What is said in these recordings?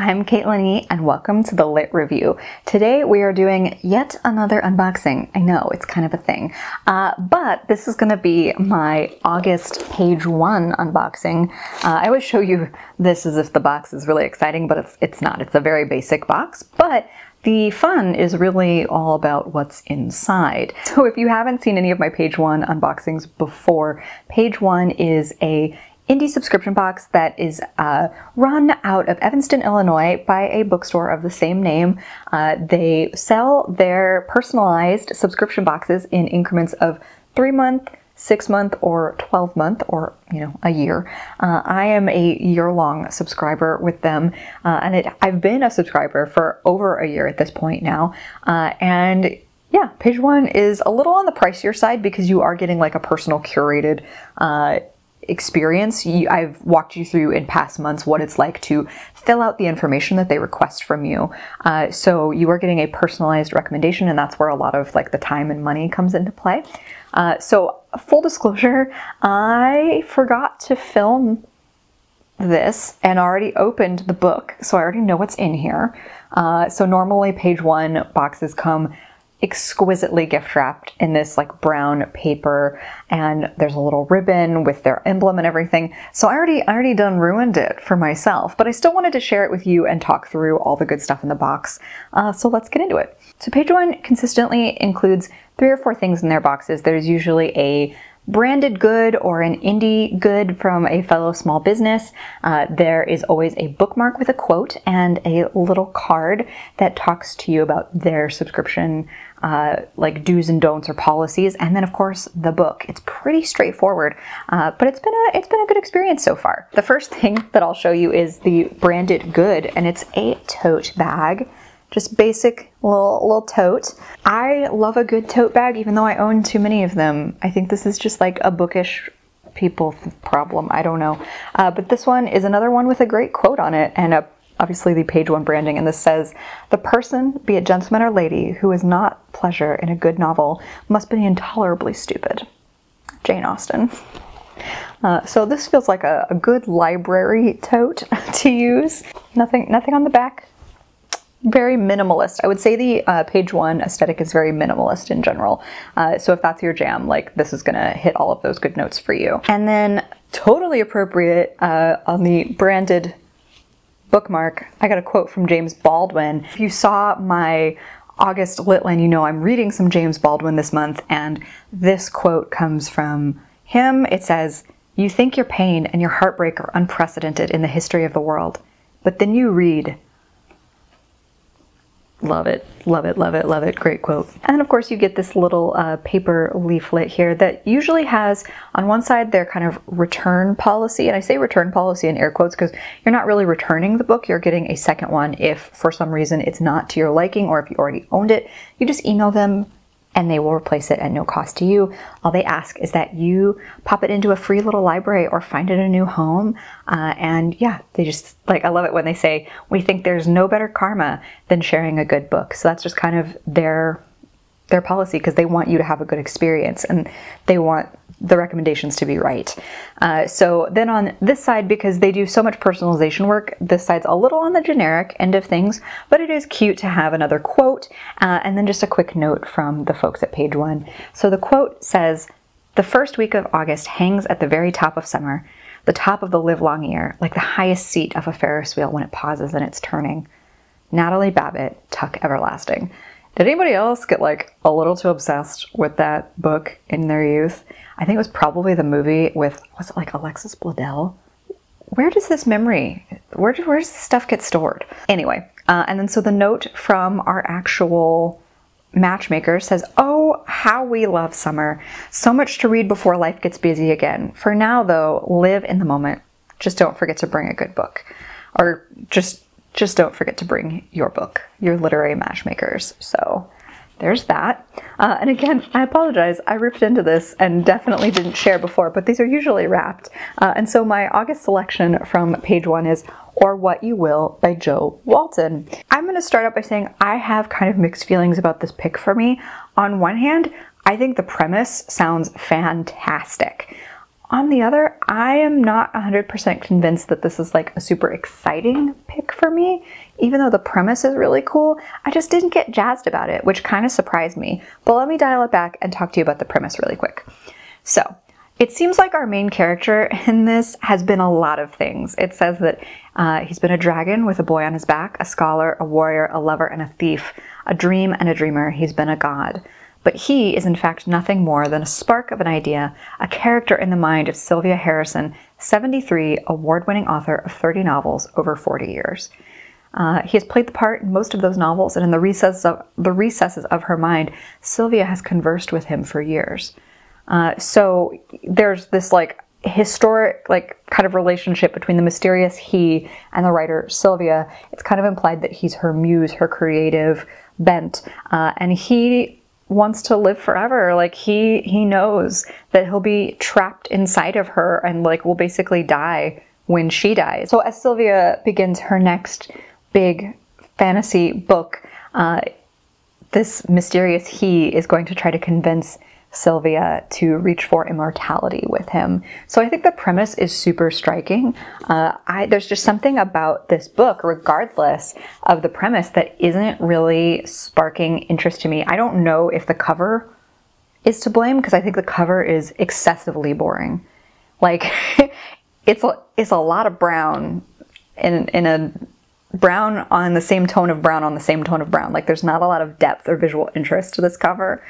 I'm Caitlin E, and welcome to the Lit Review. Today we are doing yet another unboxing. I know, it's kind of a thing, but this is going to be my August page 1 unboxing. I always show you this as if the box is really exciting, but it's not. It's a very basic box, but the fun is really all about what's inside. So if you haven't seen any of my page 1 unboxings before, page 1 is a indie subscription box that is run out of Evanston, Illinois by a bookstore of the same name. They sell their personalized subscription boxes in increments of 3-month, 6-month, or 12-month, or, a year. I am a year-long subscriber with them, and I've been a subscriber for over a year at this point now. And yeah, page 1 is a little on the pricier side because you are getting like a personal curated experience. I've walked you through in past months what it's like to fill out the information that they request from you. So you are getting a personalized recommendation, and that's where a lot of like the time and money comes into play. So full disclosure, I forgot to film this and already opened the book, so I already know what's in here. So normally page 1 boxes come exquisitely gift wrapped in this like brown paper, and there's a little ribbon with their emblem and everything. So I already done ruined it for myself, but I still wanted to share it with you and talk through all the good stuff in the box. So let's get into it. So page 1 consistently includes 3 or 4 things in their boxes. There's usually a branded good or an indie good from a fellow small business. There is always a bookmark with a quote and a little card that talks to you about their subscription like do's and don'ts or policies, and then of course the book. It's pretty straightforward, but it's been a good experience so far. The first thing that I'll show you is the branded good, and it's a tote bag. Just basic little tote. I love a good tote bag, even though I own too many of them. I think this is just like a bookish people problem. I don't know. But this one is another one with a great quote on it, and obviously the page 1 branding. And this says, "The person, be it gentleman or lady, who is not pleasure in a good novel must be intolerably stupid." Jane Austen. So this feels like a good library tote to use. Nothing on the back. Very minimalist. I would say the page 1 aesthetic is very minimalist in general. So if that's your jam, like this is gonna hit all of those good notes for you. And then totally appropriate on the branded bookmark, I got a quote from James Baldwin. If you saw my August Litline, you know I'm reading some James Baldwin this month, and this quote comes from him. It says, "You think your pain and your heartbreak are unprecedented in the history of the world, but then you read." Love it, love it, love it, love it. Great quote. And of course you get this little paper leaflet here that usually has on one side their kind of return policy. And I say return policy in air quotes because you're not really returning the book. You're getting a second one if for some reason it's not to your liking, or if you already owned it. You just email them and they will replace it at no cost to you. All they ask is that you pop it into a free little library or find it a new home. And yeah, they just, like, I love it when they say, "We think there's no better karma than sharing a good book." So that's just kind of their policy, because they want you to have a good experience and they want the recommendations to be right. So then on this side, because they do so much personalization work, this side's a little on the generic end of things, but it is cute to have another quote, and then just a quick note from the folks at page 1. So the quote says, "The first week of August hangs at the very top of summer, the top of the livelong year, like the highest seat of a Ferris wheel when it pauses in its turning. Natalie Babbitt, Tuck Everlasting." Did anybody else get like a little too obsessed with that book in their youth? I think it was probably the movie with, was it like Alexis Bledel? Where does this memory, where does this stuff get stored? Anyway, and then so the note from our actual matchmaker says, "Oh, how we love summer. So much to read before life gets busy again. For now though, live in the moment. Just don't forget to bring a good book." Or just don't forget to bring your book, your literary matchmakers. So there's that. And again, I apologize. I ripped into this and definitely didn't share before, but these are usually wrapped. And so my August selection from page 1 is Or What You Will by Jo Walton. I'm going to start out by saying I have kind of mixed feelings about this pick for me. On one hand, I think the premise sounds fantastic. On the other, I am not 100% convinced that this is like a super exciting pick for me. Even though the premise is really cool, I just didn't get jazzed about it, which kind of surprised me. But let me dial it back and talk to you about the premise really quick. So, it seems like our main character in this has been a lot of things. It says that he's been a dragon with a boy on his back, a scholar, a warrior, a lover, and a thief, a dream and a dreamer. He's been a god. But he is in fact nothing more than a spark of an idea, a character in the mind of Sylvia Harrison, 73, award-winning author of 30 novels over 40 years. He has played the part in most of those novels, and in the recesses of her mind, Sylvia has conversed with him for years. So there's this like historic like kind of relationship between the mysterious he and the writer Sylvia. It's kind of implied that he's her muse, her creative bent, and he wants to live forever. Like he knows that he'll be trapped inside of her and like will basically die when she dies. So as Sylvia begins her next big fantasy book, this mysterious he is going to try to convince Sylvia to reach for immortality with him. So I think the premise is super striking. There's just something about this book, regardless of the premise, that isn't really sparking interest to me. I don't know if the cover is to blame, because I think the cover is excessively boring. Like, it's a lot of brown in a brown on the same tone of brown on the same tone of brown. Like, there's not a lot of depth or visual interest to this cover.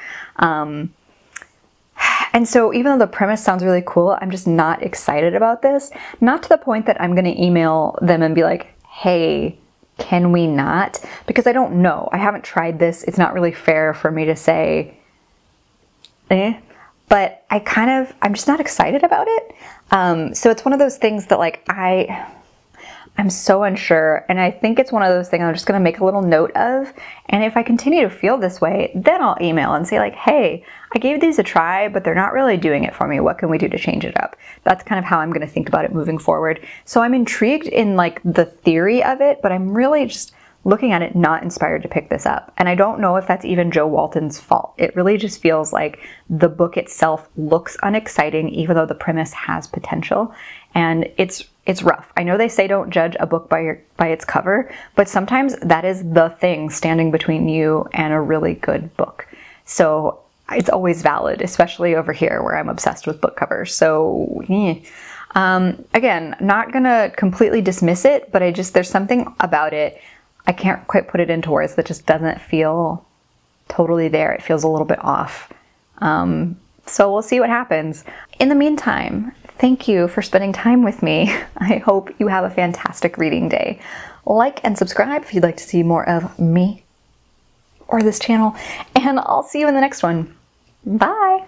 And so even though the premise sounds really cool, I'm just not excited about this. Not to the point that I'm going to email them and be like, hey, can we not? Because I don't know. I haven't tried this. It's not really fair for me to say, but I'm just not excited about it. So it's one of those things that like I'm so unsure, and I think it's one of those things I'm just going to make a little note of, and if I continue to feel this way, then I'll email and say like, hey, I gave these a try, but they're not really doing it for me. What can we do to change it up? That's kind of how I'm going to think about it moving forward. So I'm intrigued in like the theory of it, but I'm really just looking at it not inspired to pick this up. And I don't know if that's even Joe Walton's fault. It really just feels like the book itself looks unexciting, even though the premise has potential, and it's rough. I know they say don't judge a book by its cover, but sometimes that is the thing standing between you and a really good book. So it's always valid, especially over here where I'm obsessed with book covers. So again, not gonna completely dismiss it, but there's something about it, I can't quite put it into words, that just doesn't feel totally there. It feels a little bit off. So we'll see what happens. In the meantime, thank you for spending time with me. I hope you have a fantastic reading day. Like and subscribe if you'd like to see more of me or this channel, and I'll see you in the next one. Bye!